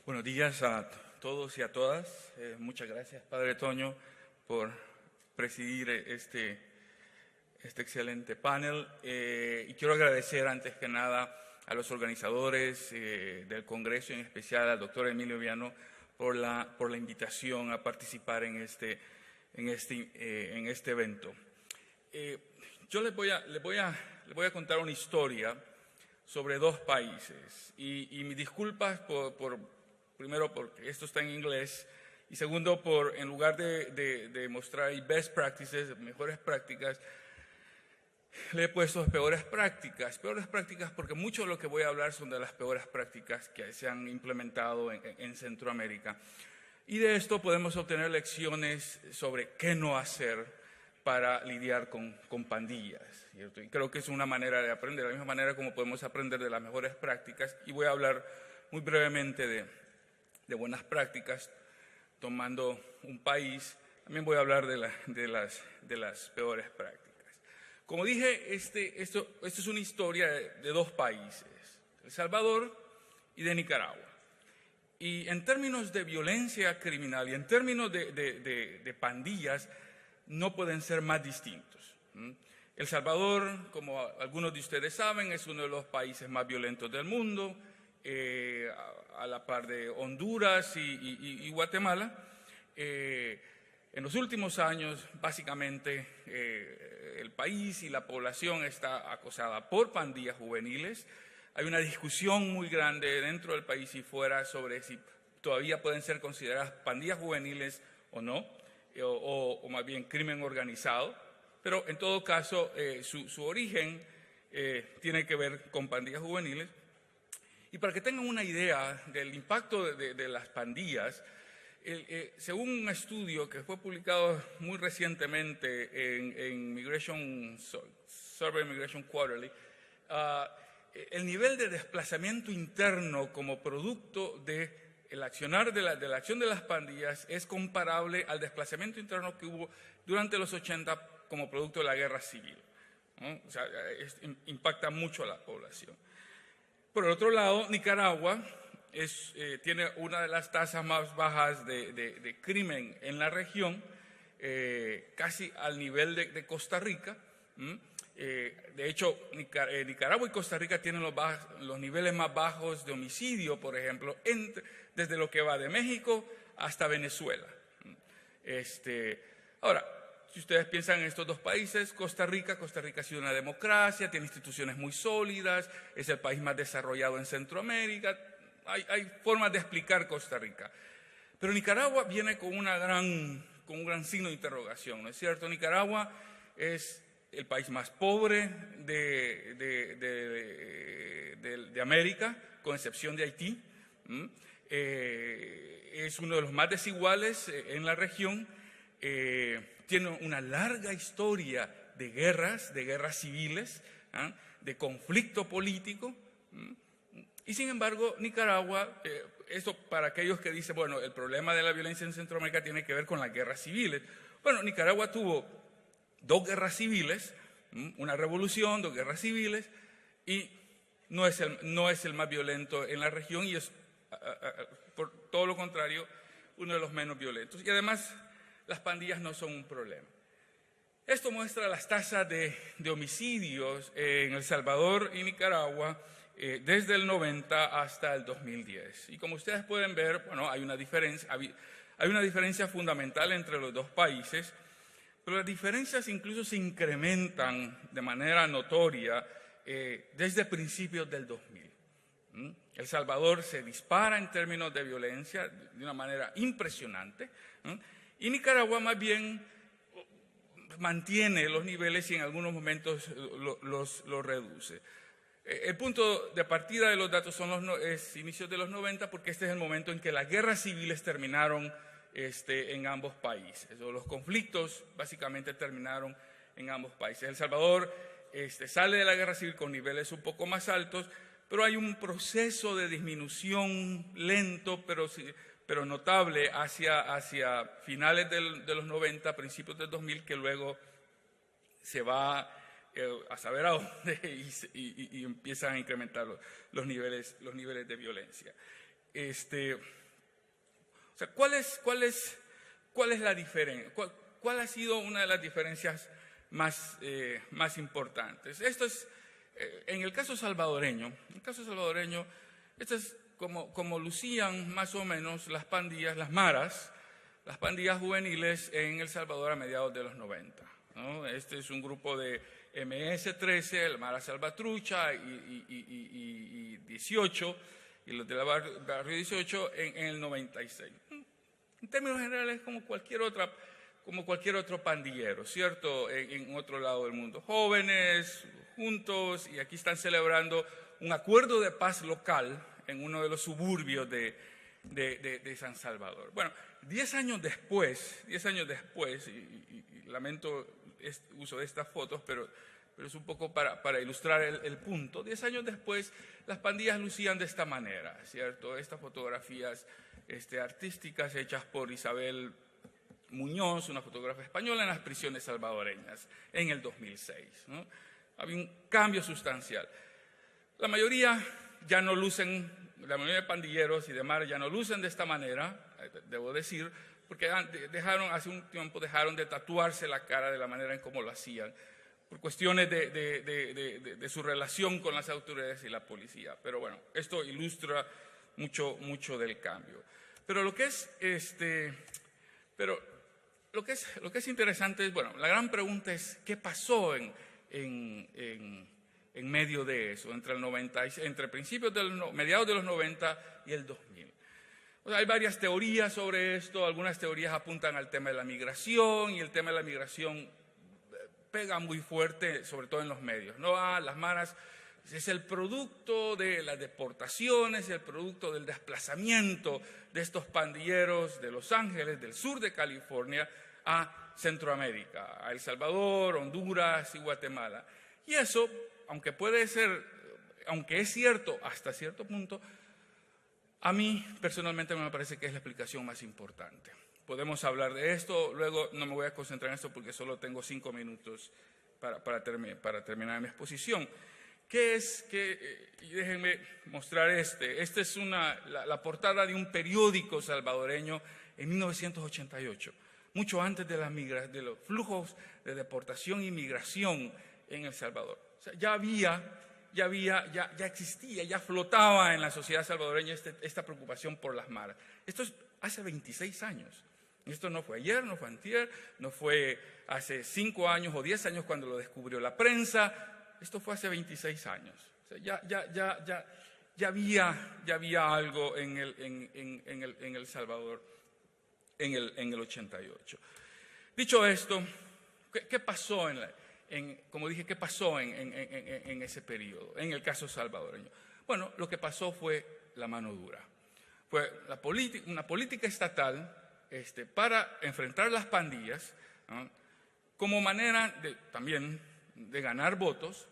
Buenos días a todos y a todas. Muchas gracias, Padre Toño, por presidir este excelente panel. Y quiero agradecer antes que nada a los organizadores del Congreso, en especial al doctor Emilio Viano, por la invitación a participar en este evento. Yo les voy a contar una historia sobre dos países y mis disculpas primero porque esto está en inglés y segundo en lugar de mostrar best practices, mejores prácticas, le he puesto peores prácticas porque mucho de lo que voy a hablar son de las peores prácticas que se han implementado en Centroamérica. Y de esto podemos obtener lecciones sobre qué no hacer para lidiar con pandillas, ¿cierto? Y creo que es una manera de aprender, de la misma manera como podemos aprender de las mejores prácticas. Y voy a hablar muy brevemente de buenas prácticas, tomando un país. También voy a hablar de las peores prácticas. Como dije, esto es una historia de dos países, El Salvador y de Nicaragua. Y en términos de violencia criminal y en términos de pandillas, no pueden ser más distintos. El Salvador, como algunos de ustedes saben, es uno de los países más violentos del mundo, a la par de Honduras y Guatemala. En los últimos años, básicamente, el país y la población está acosada por pandillas juveniles. Hay una discusión muy grande dentro del país y fuera sobre si todavía pueden ser consideradas pandillas juveniles o no, o más bien crimen organizado. Pero en todo caso, su origen tiene que ver con pandillas juveniles. Y para que tengan una idea del impacto de las pandillas, según un estudio que fue publicado muy recientemente en Survey Migration Quarterly, el nivel de desplazamiento interno como producto del accionar de la acción de las pandillas es comparable al desplazamiento interno que hubo durante los 80 como producto de la guerra civil, ¿no? O sea, impacta mucho a la población. Por el otro lado, Nicaragua tiene una de las tasas más bajas de crimen en la región, casi al nivel de Costa Rica. De hecho, Nicaragua y Costa Rica tienen los niveles más bajos de homicidio, por ejemplo, desde lo que va de México hasta Venezuela. Ahora, si ustedes piensan en estos dos países, Costa Rica ha sido una democracia, tiene instituciones muy sólidas, es el país más desarrollado en Centroamérica. Hay formas de explicar Costa Rica. Pero Nicaragua viene con un gran signo de interrogación, ¿no es cierto? Nicaragua es el país más pobre de América, con excepción de Haití. Es uno de los más desiguales en la región. Tiene una larga historia de guerras civiles, de conflicto político. Y sin embargo, Nicaragua, esto para aquellos que dicen, bueno, el problema de la violencia en Centroamérica tiene que ver con las guerras civiles. Bueno, Nicaragua tuvo dos guerras civiles, una revolución, dos guerras civiles, y no es el más violento en la región y es, por todo lo contrario, uno de los menos violentos. Y además, las pandillas no son un problema. Esto muestra las tasas de homicidios en El Salvador y Nicaragua desde el 90 hasta el 2010. Y como ustedes pueden ver, bueno, hay una diferencia fundamental entre los dos países, pero las diferencias incluso se incrementan de manera notoria desde principios del 2000. El Salvador se dispara en términos de violencia de una manera impresionante, y Nicaragua más bien mantiene los niveles y en algunos momentos los reduce. El punto de partida de los datos es inicios de los 90, porque este es el momento en que las guerras civiles terminaron en ambos países. Los conflictos básicamente terminaron en ambos países. El Salvador sale de la guerra civil con niveles un poco más altos, pero hay un proceso de disminución lento, pero notable hacia finales de los 90, principios del 2000, que luego se va a saber a dónde y empiezan a incrementar los niveles de violencia. o sea, ¿cuál es la diferencia? ¿Cuál ha sido una de las diferencias más importantes? Esto es, en el caso salvadoreño, esto es como lucían más o menos las pandillas, las maras, las pandillas juveniles en El Salvador a mediados de los 90, ¿no? Este es un grupo de MS-13, el Mara Salvatrucha y 18, y los de la Barrio 18 en el 96. En términos generales, como cualquier otro pandillero, ¿cierto? En otro lado del mundo. Jóvenes, juntos, y aquí están celebrando un acuerdo de paz local en uno de los suburbios de San Salvador. Bueno, 10 años después, y lamento el uso de estas fotos, pero es un poco para ilustrar el punto. 10 años después, las pandillas lucían de esta manera, ¿cierto? Estas fotografías artísticas hechas por Isabel Muñoz, una fotógrafa española, en las prisiones salvadoreñas en el 2006, ¿no? Había un cambio sustancial. La mayoría de pandilleros y demás ya no lucen de esta manera, debo decir, porque hace un tiempo dejaron de tatuarse la cara de la manera en cómo lo hacían, por cuestiones de su relación con las autoridades y la policía. Pero bueno, esto ilustra mucho del cambio. Pero lo que es interesante es, bueno, la gran pregunta es, ¿qué pasó en medio de eso, entre mediados de los 90 y el 2000? O sea, hay varias teorías sobre esto, algunas teorías apuntan al tema de la migración, y el tema de la migración pega muy fuerte, sobre todo en los medios, ¿no? Las maras es el producto de las deportaciones, el producto del desplazamiento de estos pandilleros de Los Ángeles, del sur de California, a Centroamérica, a El Salvador, Honduras y Guatemala. Y eso, aunque es cierto hasta cierto punto, a mí personalmente me parece que es la explicación más importante. Podemos hablar de esto, luego no me voy a concentrar en esto porque solo tengo 5 minutos para terminar mi exposición. Y déjenme mostrar Esta es la portada de un periódico salvadoreño en 1988, mucho antes de los flujos de deportación y migración en El Salvador. O sea, ya existía, ya flotaba en la sociedad salvadoreña esta preocupación por las maras. Esto es hace 26 años. Esto no fue ayer, no fue antier, no fue hace 5 años o 10 años cuando lo descubrió la prensa. Esto fue hace 26 años. O sea, ya había algo en El Salvador en el 88. Dicho esto, ¿qué pasó ¿qué pasó en ese periodo, en el caso salvadoreño? Bueno, lo que pasó fue la mano dura. Fue una política estatal para enfrentar las pandillas, ¿no? Como manera también de ganar votos,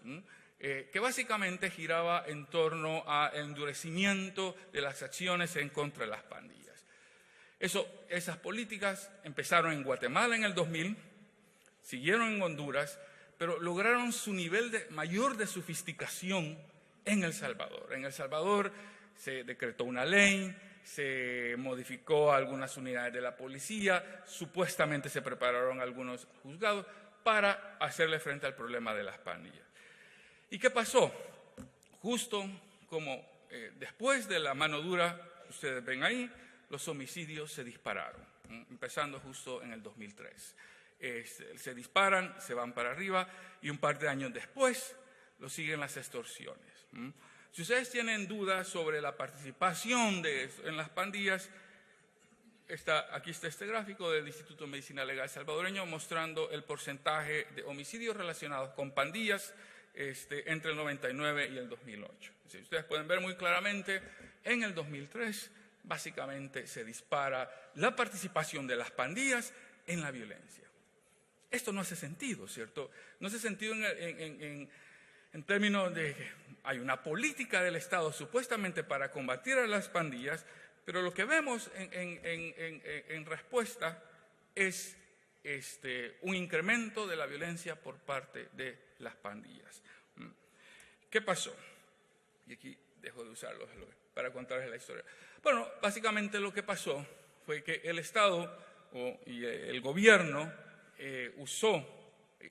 que básicamente giraba en torno al endurecimiento de las acciones en contra de las pandillas. Esas políticas empezaron en Guatemala en el 2000, siguieron en Honduras, pero lograron su nivel mayor de sofisticación en El Salvador. En El Salvador se decretó una ley, se modificó algunas unidades de la policía, supuestamente se prepararon algunos juzgados para hacerle frente al problema de las pandillas. ¿Y qué pasó? Justo como después de la mano dura, ustedes ven ahí, los homicidios se dispararon, empezando justo en el 2003. Se disparan, se van para arriba, y un par de años después lo siguen las extorsiones. Si ustedes tienen dudas sobre la participación en las pandillas, aquí está este gráfico del Instituto de Medicina Legal salvadoreño mostrando el porcentaje de homicidios relacionados con pandillas entre el 99 y el 2008. Si ustedes pueden ver muy claramente, en el 2003 básicamente se dispara la participación de las pandillas en la violencia. Esto no hace sentido, ¿cierto? No hace sentido en términos de que hay una política del Estado supuestamente para combatir a las pandillas, pero lo que vemos en respuesta es un incremento de la violencia por parte de las pandillas. ¿Qué pasó? Y aquí dejo de usarlo. para contarles la historia. Bueno, básicamente lo que pasó fue que el Estado y el gobierno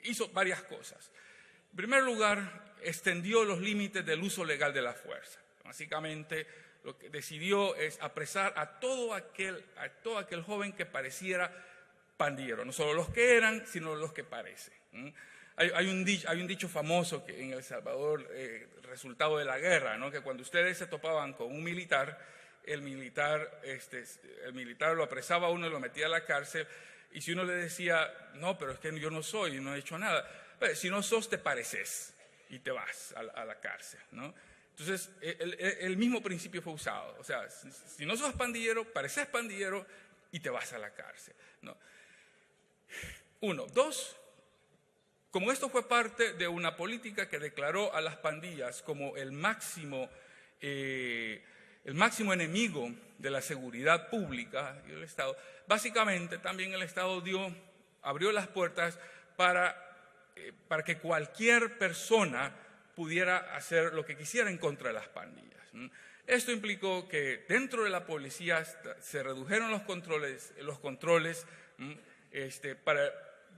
hizo varias cosas. En primer lugar, extendió los límites del uso legal de la fuerza. Básicamente, lo que decidió es apresar a todo aquel joven que pareciera pandillero, no solo los que eran, sino los que parecen. Hay un dicho famoso que en El Salvador, resultado de la guerra, ¿no? Que cuando ustedes se topaban con un militar, el militar lo apresaba a uno y lo metía a la cárcel, y si uno le decía, no, pero es que yo no soy, no he hecho nada, pues, si no sos, te pareces y te vas a la cárcel, ¿no? Entonces, el mismo principio fue usado. O sea, si no sos pandillero, pareces pandillero y te vas a la cárcel, ¿no? Uno. Dos, como esto fue parte de una política que declaró a las pandillas como el máximo enemigo de la seguridad pública y del Estado, básicamente también el Estado abrió las puertas para que cualquier persona pudiera hacer lo que quisiera en contra de las pandillas. Esto implicó que dentro de la policía se redujeron los controles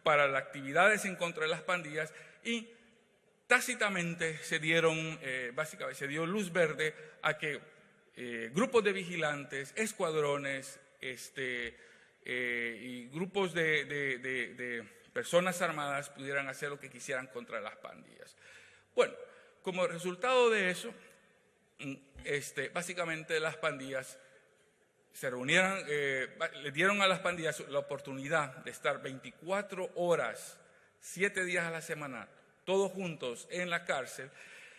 para las actividades en contra de las pandillas, y tácitamente se dio luz verde a que grupos de vigilantes, escuadrones y grupos de personas armadas pudieran hacer lo que quisieran contra las pandillas. Bueno, como resultado de eso, básicamente las pandillas se reunieron, le dieron a las pandillas la oportunidad de estar 24 horas, 7 días a la semana, todos juntos en la cárcel.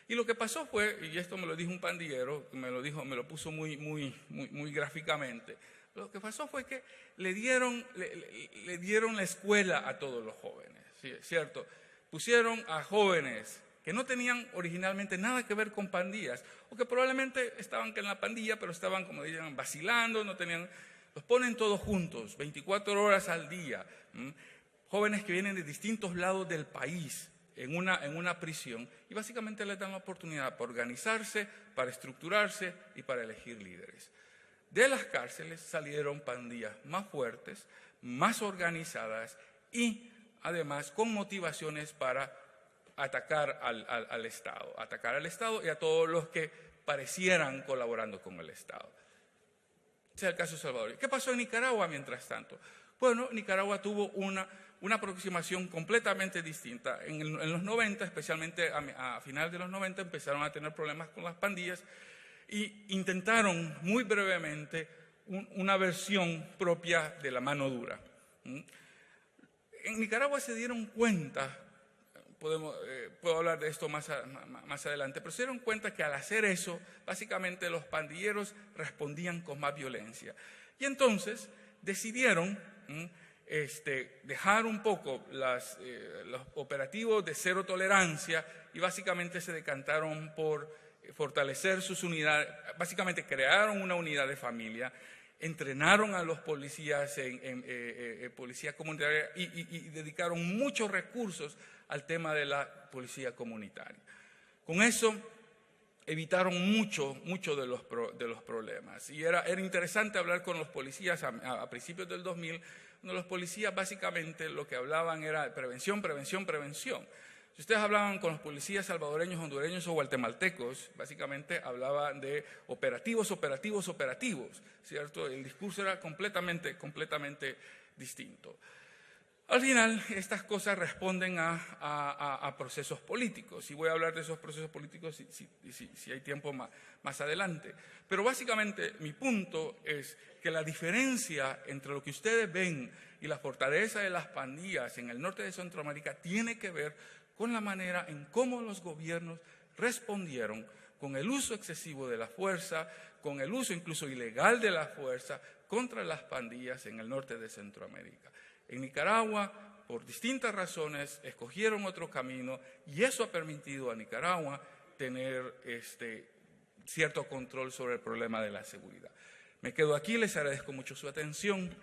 Y lo que pasó fue, y esto me lo dijo un pandillero, me lo puso muy gráficamente, lo que pasó fue que le dieron la escuela a todos los jóvenes, ¿sí? ¿Cierto? Pusieron a jóvenes que no tenían originalmente nada que ver con pandillas, o que probablemente estaban en la pandilla, pero estaban, como dicen, vacilando, los ponen todos juntos, 24 horas al día, jóvenes que vienen de distintos lados del país, en una prisión, y básicamente les dan la oportunidad para organizarse, para estructurarse y para elegir líderes. De las cárceles salieron pandillas más fuertes, más organizadas y además con motivaciones para atacar al Estado y a todos los que parecieran colaborando con el Estado. Ese es el caso salvadoreño. ¿Qué pasó en Nicaragua mientras tanto? Bueno, Nicaragua tuvo una aproximación completamente distinta. En los 90, especialmente a finales de los 90, empezaron a tener problemas con las pandillas y intentaron muy brevemente una versión propia de la mano dura. En Nicaragua se dieron cuenta, puedo hablar de esto más adelante, pero se dieron cuenta que al hacer eso, básicamente los pandilleros respondían con más violencia. Y entonces decidieron dejar un poco los operativos de cero tolerancia y básicamente se decantaron por fortalecer sus unidades. Básicamente crearon una unidad de familia, entrenaron a los policías en policía comunitaria y dedicaron muchos recursos al tema de la policía comunitaria. Con eso evitaron mucho de los problemas. Y era interesante hablar con los policías a principios del 2000, donde los policías básicamente lo que hablaban era prevención. Si ustedes hablaban con los policías salvadoreños, hondureños o guatemaltecos, básicamente hablaban de operativos, ¿cierto? El discurso era completamente distinto. Al final, estas cosas responden a procesos políticos, y voy a hablar de esos procesos políticos si hay tiempo más adelante. Pero básicamente mi punto es que la diferencia entre lo que ustedes ven y la fortaleza de las pandillas en el norte de Centroamérica tiene que ver con la manera en cómo los gobiernos respondieron con el uso excesivo de la fuerza, con el uso incluso ilegal de la fuerza contra las pandillas en el norte de Centroamérica. En Nicaragua, por distintas razones, escogieron otro camino y eso ha permitido a Nicaragua tener cierto control sobre el problema de la seguridad. Me quedo aquí, les agradezco mucho su atención.